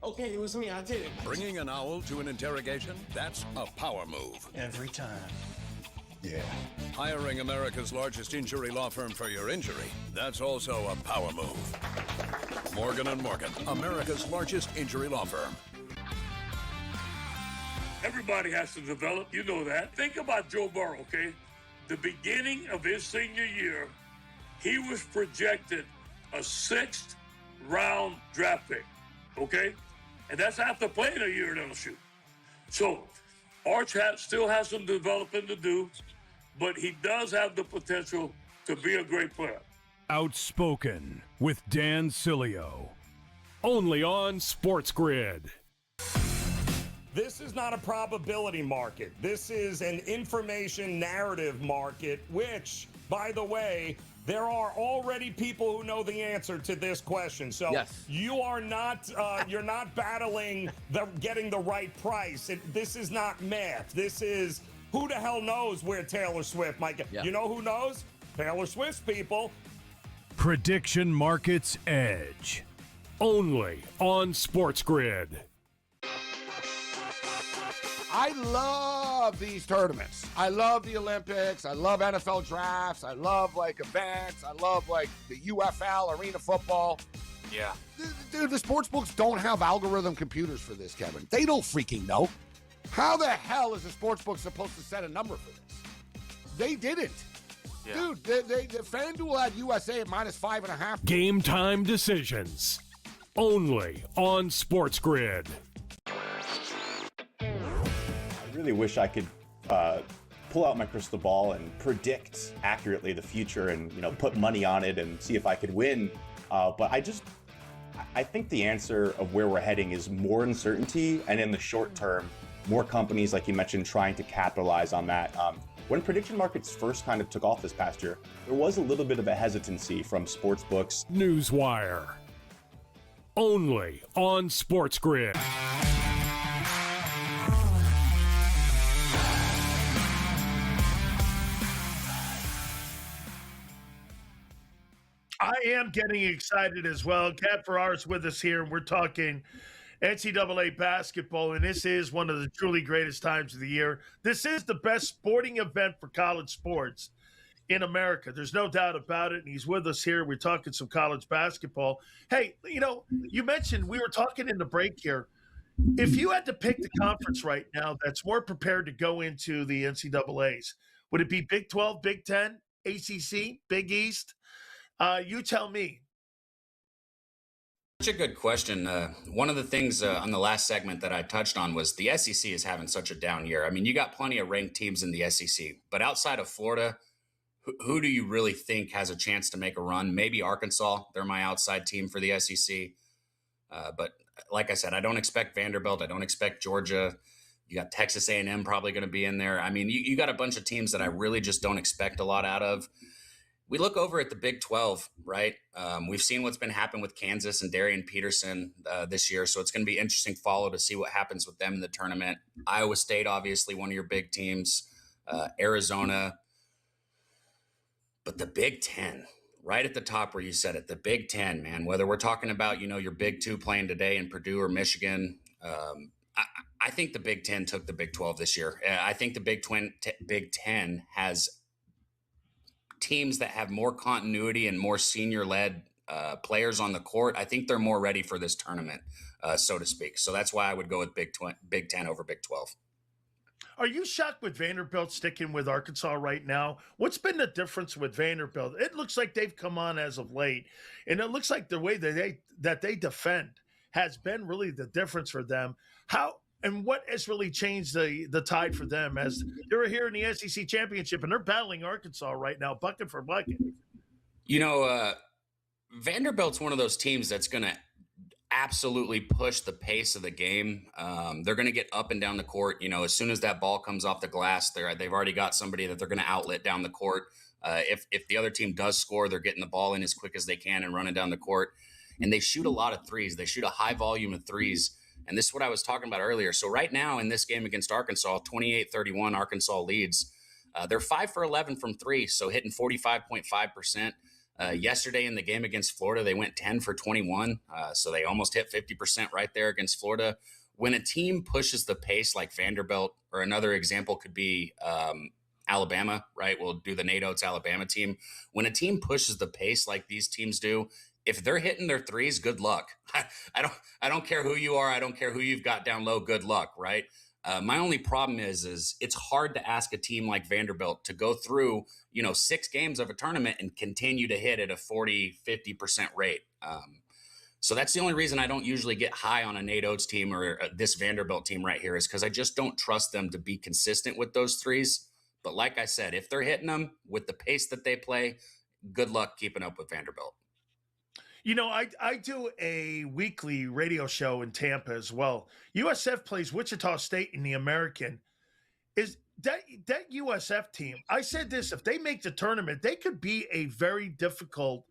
Okay, it was me. I did it. Bringing an owl to an interrogation? That's a power move. Every time. Yeah. Hiring America's largest injury law firm for your injury? That's also a power move. Morgan & Morgan, America's largest injury law firm. Everybody has to develop, you know that. Think about Joe Burrow, okay? The beginning of his senior year, he was projected a 6th round draft pick, okay? And that's after playing a year at LSU. So Arch still has some developing to do, but he does have the potential to be a great player. Outspoken with Dan Sileo. Only on SportsGrid. This is not a probability market. This is an information narrative market, which, by the way, there are already people who know the answer to this question. So yes. You are not, you're not battling getting the right price. This is not math. This is who the hell knows where Taylor Swift might get. Yeah. You know who knows? Taylor Swift's people. Prediction Markets Edge. Only on SportsGrid. I love these tournaments. I love the Olympics. I love NFL drafts. I love events. I love the UFL, arena football. Yeah. Dude, the sports books don't have algorithm computers for this, Kevin. They don't freaking know. How the hell is a sports book supposed to set a number for this? They didn't. Yeah. Dude, the FanDuel had USA at -5.5. Game time decisions. Only on SportsGrid. I really wish I could pull out my crystal ball and predict accurately the future and put money on it and see if I could win. But I think the answer of where we're heading is more uncertainty, and in the short term, more companies, like you mentioned, trying to capitalize on that. When prediction markets first kind of took off this past year, there was a little bit of a hesitancy from sports books. Newswire. Only on SportsGrid. I am getting excited as well. Kat Ferrara is with us here, and we're talking NCAA basketball, and this is one of the truly greatest times of the year. This is the best sporting event for college sports in America. There's no doubt about it, and he's with us here. We're talking some college basketball. Hey, you mentioned, we were talking in the break here, if you had to pick the conference right now that's more prepared to go into the NCAAs, would it be Big 12, Big 10, ACC, Big East? You tell me. Such a good question. One of the things on the last segment that I touched on was the SEC is having such a down year. I mean, you got plenty of ranked teams in the SEC, but outside of Florida, who do you really think has a chance to make a run? Maybe Arkansas. They're my outside team for the SEC. But like I said, I don't expect Vanderbilt. I don't expect Georgia. You got Texas A&M probably going to be in there. I mean, you got a bunch of teams that I really just don't expect a lot out of. We look over at the Big 12, right? We've seen what's been happening with Kansas and Darian Peterson this year, so it's going to be interesting follow to see what happens with them in the tournament. Iowa State, obviously, one of your big teams. Arizona. But the Big 10, right at the top where you said it, the Big 10, man, whether we're talking about, your Big 2 playing today in Purdue or Michigan, I think the Big 10 took the Big 12 this year. I think the Big 10 has teams that have more continuity and more senior-led players on the court. I think they're more ready for this tournament, so to speak. So that's why I would go with Big 10 over Big 12. Are you shocked with Vanderbilt sticking with Arkansas right now? What's been the difference with Vanderbilt? It looks like they've come on as of late, and it looks like the way that they defend has been really the difference for them. How and what has really changed the tide for them as they're here in the SEC championship and they're battling Arkansas right now, bucket for bucket? Vanderbilt's one of those teams that's going to absolutely push the pace of the game. They're going to get up and down the court. As soon as that ball comes off the glass, they've already got somebody that they're going to outlet down the court. If the other team does score, they're getting the ball in as quick as they can and running down the court. And they shoot a lot of threes. They shoot a high volume of threes. And this is what I was talking about earlier. So right now in this game against Arkansas, 28-31, Arkansas leads. They're 5 for 11 from three, so hitting 45.5%. Yesterday in the game against Florida, they went 10 for 21. So they almost hit 50% right there against Florida. When a team pushes the pace like Vanderbilt, or another example could be Alabama, right? We'll do the Nate Oates Alabama team. When a team pushes the pace like these teams do, if they're hitting their threes, good luck. I don't care who you are. I don't care who you've got down low. Good luck, right? My only problem is it's hard to ask a team like Vanderbilt to go through, 6 games of a tournament and continue to hit at a 40-50% rate. So that's the only reason I don't usually get high on a Nate Oates team or this Vanderbilt team right here, is because I just don't trust them to be consistent with those threes. But like I said, if they're hitting them with the pace that they play, good luck keeping up with Vanderbilt. I do a weekly radio show in Tampa as well. USF plays Wichita State in the American. Is that USF team? I said this, if they make the tournament, they could be a very difficult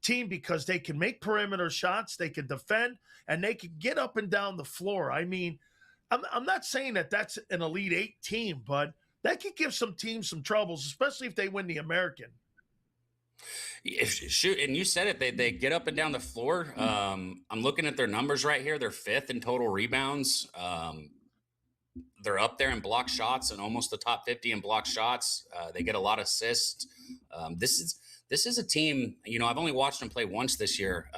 team because they can make perimeter shots, they can defend, and they can get up and down the floor. I mean, I'm not saying that that's an Elite Eight team, but that could give some teams some troubles, especially if they win the American. Shoot, and you said it. They get up and down the floor. I'm looking at their numbers right here. They're 5th in total rebounds. They're up there in block shots and almost the top 50 in block shots. They get a lot of assists. This is a team. I've only watched them play once this year,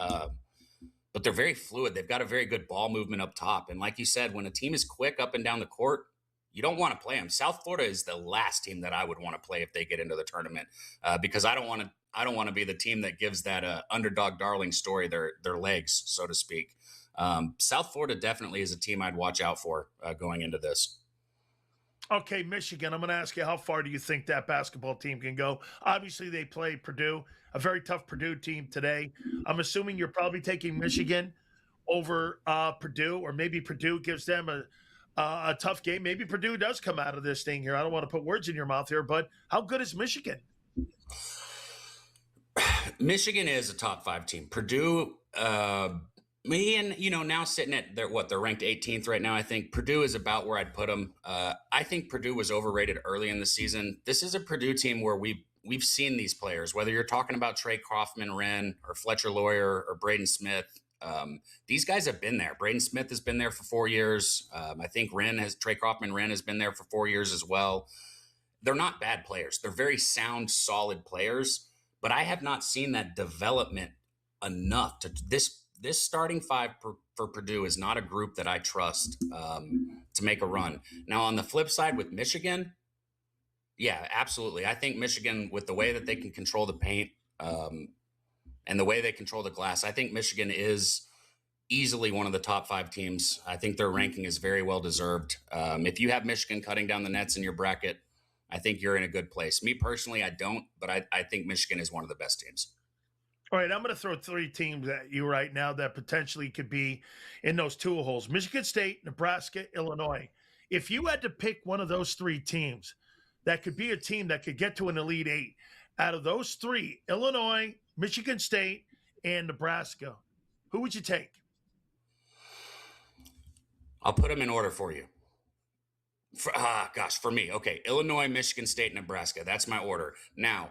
but they're very fluid. They've got a very good ball movement up top. And like you said, when a team is quick up and down the court, you don't want to play them. South Florida is the last team that I would want to play if they get into the tournament, because I don't want to be the team that gives that underdog darling story their legs, so to speak. South Florida definitely is a team I'd watch out for going into this. Okay, Michigan, I'm going to ask you, how far do you think that basketball team can go? Obviously, they play Purdue, a very tough Purdue team today. I'm assuming you're probably taking Michigan over Purdue, or maybe Purdue gives them a tough game. Maybe Purdue does come out of this thing here. I don't want to put words in your mouth here, but how good is Michigan? Michigan is a top 5 team. Purdue, now sitting at they're ranked 18th right now. I think Purdue is about where I'd put them. I think Purdue was overrated early in the season. This is a Purdue team where we've seen these players, whether you're talking about Trey Kaufman-Renn or Fletcher Lawyer or Braden Smith. These guys have been there. Braden Smith has been there for 4 years. I think Trey Kaufman-Renn has been there for 4 years as well. They're not bad players. They're very sound, solid players, but I have not seen that development enough to this starting 5 for Purdue is not a group that I trust to make a run. Now, on the flip side with Michigan, yeah, absolutely. I think Michigan, with the way that they can control the paint and the way they control the glass, I think Michigan is easily one of the top 5 teams. I think their ranking is very well deserved. If you have Michigan cutting down the nets in your bracket, I think you're in a good place. Me personally, I don't, but I think Michigan is one of the best teams. All right, I'm going to throw 3 teams at you right now that potentially could be in those 2 holes. Michigan State, Nebraska, Illinois. If you had to pick one of those 3 teams that could be a team that could get to an Elite 8, out of those 3, Illinois, Michigan State, and Nebraska, who would you take? I'll put them in order for you. For me. Okay, Illinois, Michigan State, Nebraska. That's my order. Now,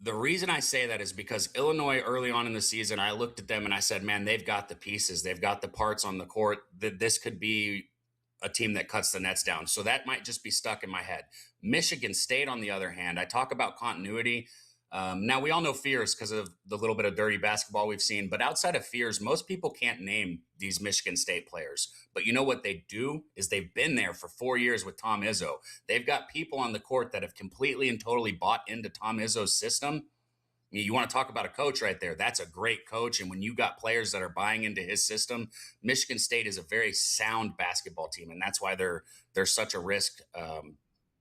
the reason I say that is because Illinois, early on in the season, I looked at them and I said, man, they've got the pieces. They've got the parts on the court. This could be a team that cuts the nets down. So that might just be stuck in my head. Michigan State, on the other hand, I talk about continuity. Now, we all know Fears because of the little bit of dirty basketball we've seen. But outside of Fears, most people can't name these Michigan State players. But you know what they do is they've been there for 4 years with Tom Izzo. They've got people on the court that have completely and totally bought into Tom Izzo's system. You want to talk about a coach right there. That's a great coach. And when you got players that are buying into his system, Michigan State is a very sound basketball team. And that's why they're such a risk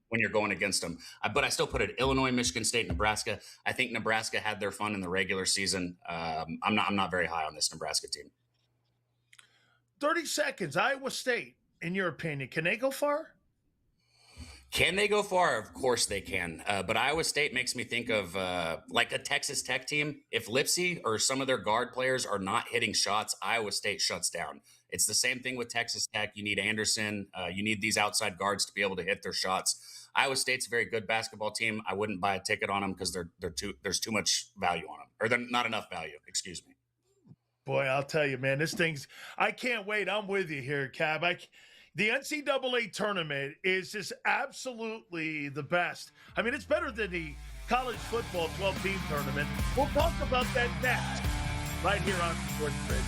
when you're going against them. But I still put it Illinois, Michigan State, Nebraska. I think Nebraska had their fun in the regular season. I'm not very high on this Nebraska team. 30 seconds. Iowa State, in your opinion, can they go far? Can they go far? Of course they can. But Iowa State makes me think of like a Texas Tech team. If Lipsy or some of their guard players are not hitting shots, Iowa State shuts down. It's the same thing with Texas Tech. You need Anderson. You need these outside guards to be able to hit their shots. Iowa State's a very good basketball team. I wouldn't buy a ticket on them because there's too much value on them, or they're not enough value. Excuse me. Boy, I'll tell you, man, I can't wait. I'm with you here, Cab. The NCAA tournament is just absolutely the best. I mean, it's better than the college football 12-team tournament. We'll talk about that next, right here on SportsGrid.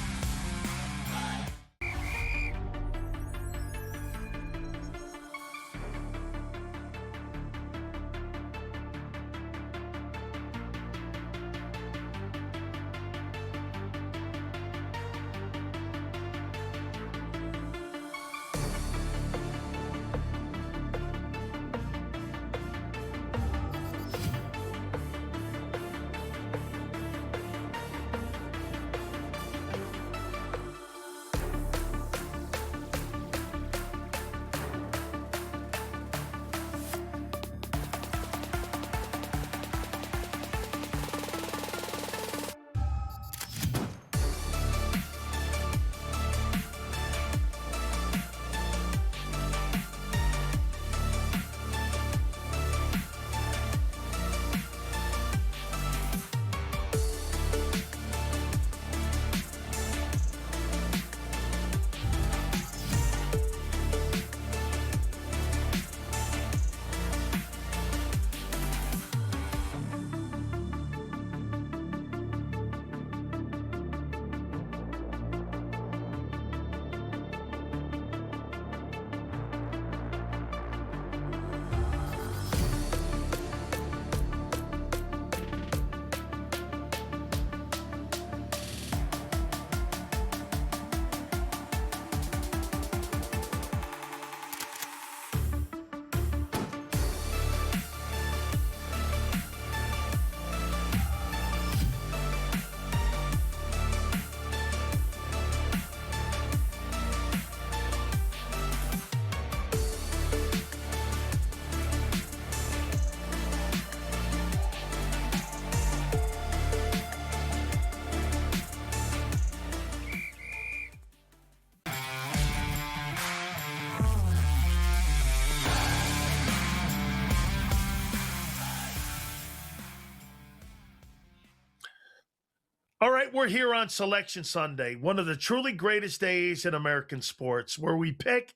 All right, we're here on Selection Sunday, one of the truly greatest days in American sports, where we pick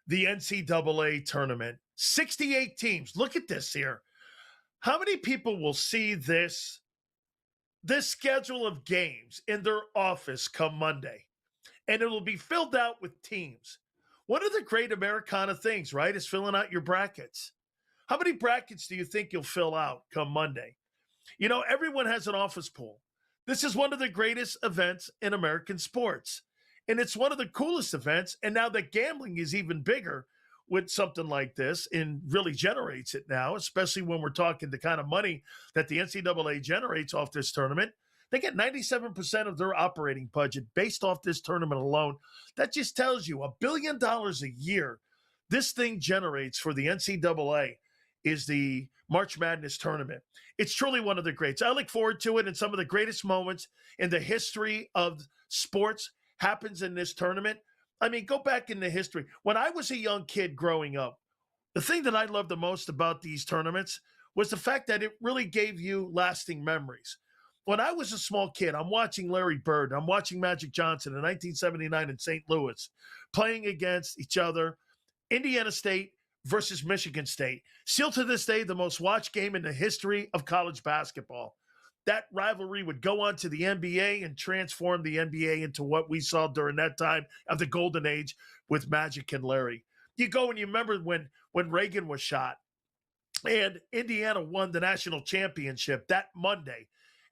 the NCAA tournament. 68 teams. Look at this here. How many people will see this schedule of games in their office come Monday? And it'll be filled out with teams. One of the great Americana things, right, is filling out your brackets. How many brackets do you think you'll fill out come Monday? You know, everyone has an office pool. This is one of the greatest events in American sports. And it's one of the coolest events. And now that gambling is even bigger with something like this and really generates it now, especially when we're talking the kind of money that the NCAA generates off this tournament. They get 97% of their operating budget based off this tournament alone. That just tells you $1 billion a year this thing generates for the NCAA is the March Madness tournament. It's truly one of the greats. I look forward to it, and some of the greatest moments in the history of sports happens in this tournament. I mean, go back in the history. When I was a young kid growing up, the thing that I loved the most about these tournaments was the fact that it really gave you lasting memories. When I was a small kid, I'm watching Larry Bird, I'm watching Magic Johnson in 1979 in St. Louis, playing against each other, Indiana State versus Michigan State. Still to this day, the most watched game in the history of college basketball. That rivalry would go on to the NBA and transform the NBA into what we saw during that time of the golden age with Magic and Larry. You go and you remember when Reagan was shot and Indiana won the national championship that Monday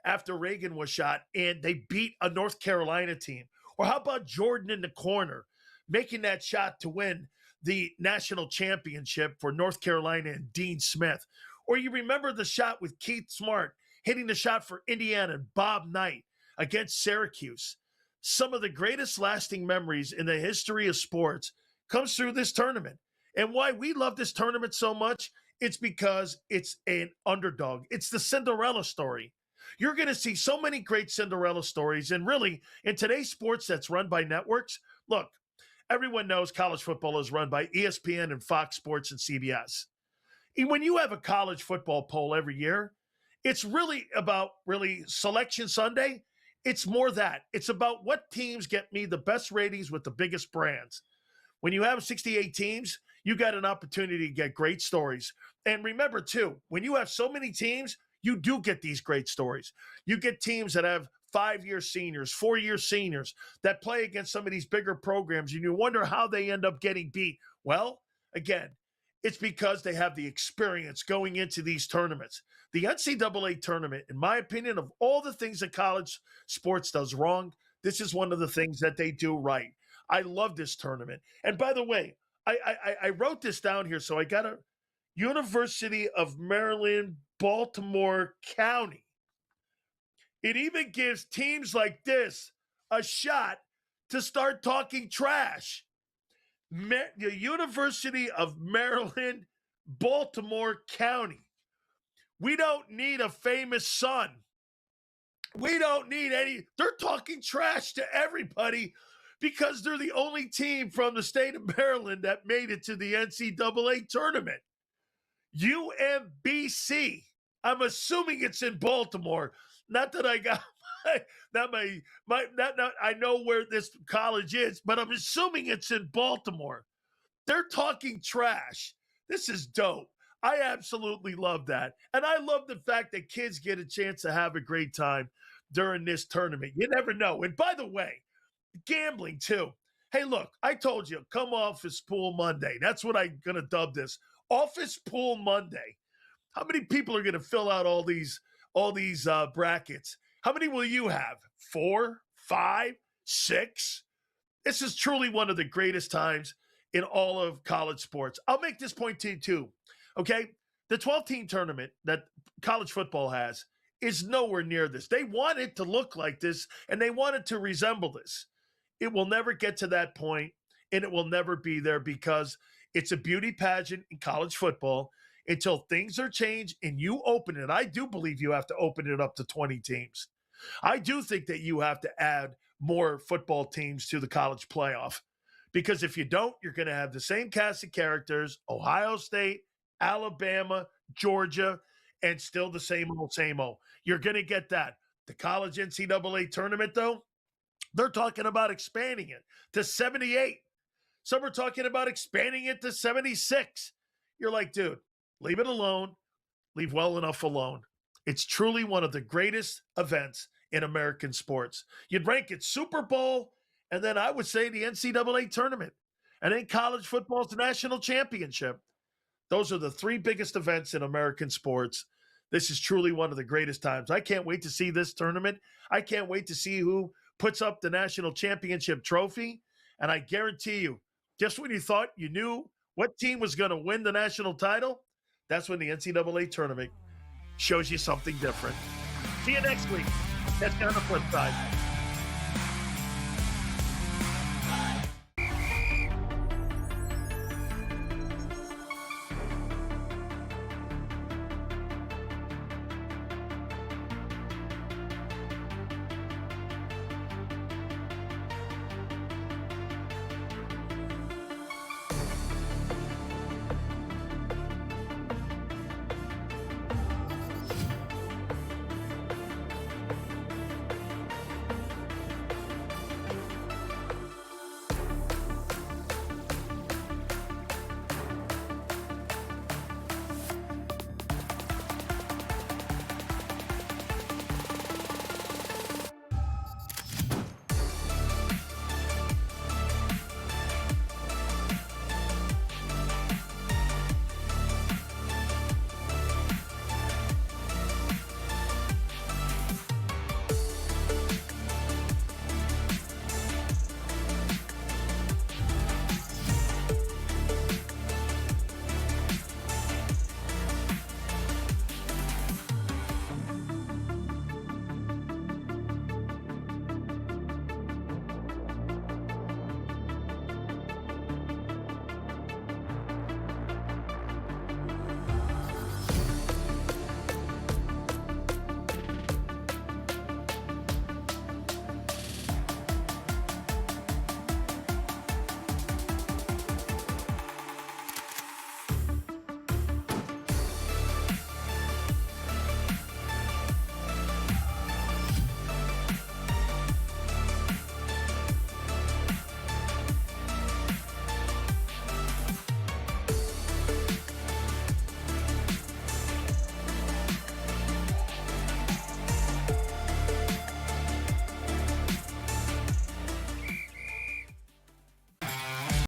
after Reagan was shot, and they beat a North Carolina team. Or how about Jordan in the corner making that shot to win the national championship for North Carolina and Dean Smith? Or you remember the shot with Keith Smart hitting the shot for Indiana and Bob Knight against Syracuse. Some of the greatest lasting memories in the history of sports comes through this tournament. And why we love this tournament so much, it's because it's an underdog. It's the Cinderella story. You're going to see so many great Cinderella stories. And really, in today's sports that's run by networks, look, everyone knows college football is run by ESPN and Fox Sports and CBS. And when you have a college football poll every year, it's really about Selection Sunday. It's more that. It's about what teams get me the best ratings with the biggest brands. When you have 68 teams, you got an opportunity to get great stories. And remember, too, when you have so many teams, you do get these great stories. You get teams that have 5-year seniors, 4-year seniors that play against some of these bigger programs, and you wonder how they end up getting beat. Well, again, it's because they have the experience going into these tournaments. The NCAA tournament, in my opinion, of all the things that college sports does wrong, this is one of the things that they do right. I love this tournament. And by the way, I wrote this down here, so I got a University of Maryland, Baltimore County. It even gives teams like this a shot to start talking trash. The University of Maryland, Baltimore County. We don't need a famous son. We don't need any. They're talking trash to everybody because they're the only team from the state of Maryland that made it to the NCAA tournament. UMBC. I'm assuming it's in Baltimore. Not that I got I know where this college is, but I'm assuming it's in Baltimore. They're talking trash. This is dope. I absolutely love that. And I love the fact that kids get a chance to have a great time during this tournament. You never know. And by the way, gambling too. Hey, look, I told you, come Office Pool Monday. That's what I'm going to dub this. Office Pool Monday. How many people are going to fill out all these brackets? How many will you have? 4, 5, 6? This is truly one of the greatest times in all of college sports. I'll make this point to you too. Okay? The 12-team tournament that college football has is nowhere near this. They want it to look like this, and they want it to resemble this. It will never get to that point, and it will never be there because it's a beauty pageant in college football until things are changed and you open it. I do believe you have to open it up to 20 teams. I do think that you have to add more football teams to the college playoff because if you don't, you're going to have the same cast of characters, Ohio State, Alabama, Georgia, and still the same old, same old. You're going to get that. The college NCAA tournament, though, they're talking about expanding it to 78. Some are talking about expanding it to 76. You're like, dude, leave it alone. Leave well enough alone. It's truly one of the greatest events in American sports. You'd rank it Super Bowl, and then I would say the NCAA tournament, and then college football's national championship. Those are the three biggest events in American sports. This is truly one of the greatest times. I can't wait to see this tournament. I can't wait to see who puts up the national championship trophy. And I guarantee you, just when you thought you knew what team was going to win the national title, that's when the NCAA tournament shows you something different. See you next week. Catch you on the flip side.